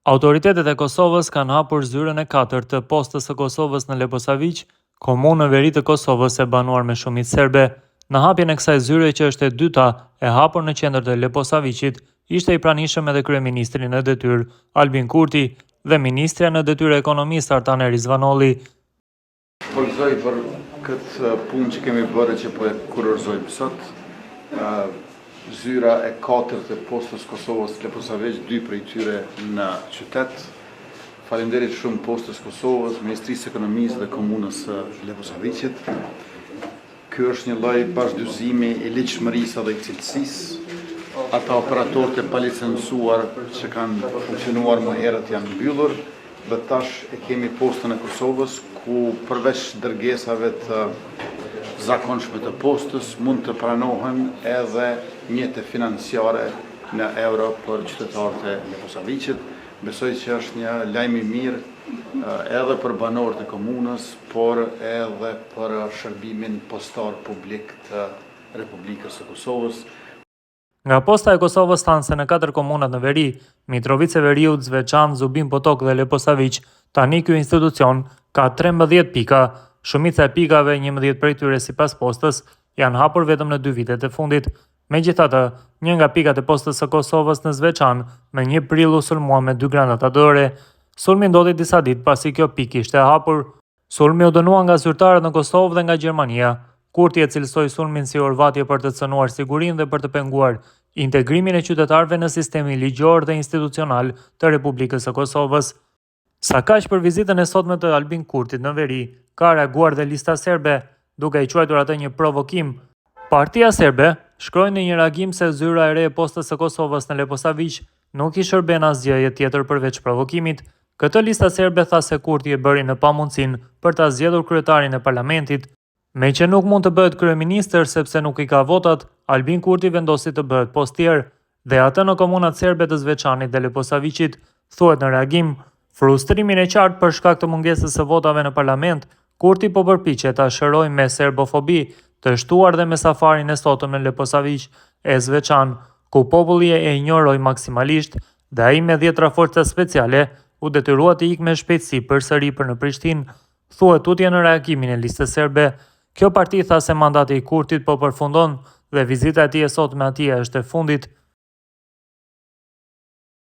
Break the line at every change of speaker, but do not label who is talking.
Autoritetet e Kosovës kanë hapur zyrën e 4 të postës së Kosovës në Leposavić, komunë në veri të Kosovës e banuar me shumicë serbe. Në hapjen e kësaj zyre që është e dyta e hapur në qendër të Leposavićit, ishte i pranishëm edhe kryeministri në detyrë Albin Kurti dhe ministrja në detyrë ekonomisë Artane Rizvanolli.
Përgëzoj për këtë punë që kemi bërë që po e kurorëzojmë sot. Zyra e 4 të postës Kosovës Leposavić, 2 prej tyre në qytet. Faleminderit shumë postës Kosovës, Ministrisë Ekonomisë dhe Komunës së Leposavićit. Ky është një lloj bashkëdyzimi i ligjshmërisë dhe i cilësisë. Ata operatorët e palicencuar që kanë funksionuar më herët janë mbyllur dhe tash e kemi postën e Kosovës ku përveç dërgesave të zakonshme të postës mund të pranohen edhe mjete financiare në euro për qytetarët e Leposavićit. Besoj që është një lajm i mirë edhe për banorët e komunës, por edhe për shërbimin postar publik të Republikës së Kosovës.
Nga posta e Kosovës thanë se në 4 komunat në veri, Mitrovica e Veriut, Zvečan, Zubin Potok dhe Leposavić, tani ky institucion ka 13 pika. Shumica e pikave, 11 prej tyre sipas postës, janë hapur vetëm në 2 vitet e fundit. Megjithatë, një nga pikat e postës së Kosovës në Zvečan me 1 prill u sulmua me 2 granata dore. Sulmi ndodhi disa ditë pasi kjo pikë ishte hapur. Sulmi u dënua nga zyrtarët në Kosovë dhe nga Gjermania. Kurti e cilësoi sulmin si orvatje për të cënuar sigurinë dhe për të penguar integrimin e qytetarëve në sistemin ligjor dhe institucional të Republikës së Kosovës. Sa kaq për vizitën e sotme të Albin Kurtit në veri, ka reaguar dhe lista serbe, duke i quajtur atë një provokim. Partia serbe shkroi në një reagim se zyra e re e postës së Kosovës në Leposavić nuk i shërben asgjë tjetër përveç provokimit. Këtë lista serbe tha se Kurti e bëri në pamundësinë për ta zgjedhur kryetarin e parlamentit. Me që nuk mund të bëhet kryeministër sepse nuk i ka votat, Albin Kurti vendosi të bëhet postier dhe atë në komunat serbe të Zvečanit dhe Leposavićit, thuhet në reagim. Frustrimin e qartë për shkak të mungesës së votave në parlament, Kurti po përpiqet ta shërojë me serbofobi të shtuar dhe me safarin e sotëm në Leposavić e Zvečan, ku populli e injoroi maksimalisht dhe ai me 10 forca speciale u detyrua të ikë me shpejtësi përsëri për në Prishtinë, thuhet tutje në reagimin e listës serbe. Kjo parti tha se mandati i Kurtit po përfundon dhe vizita e tij e sotme atje është e fundit.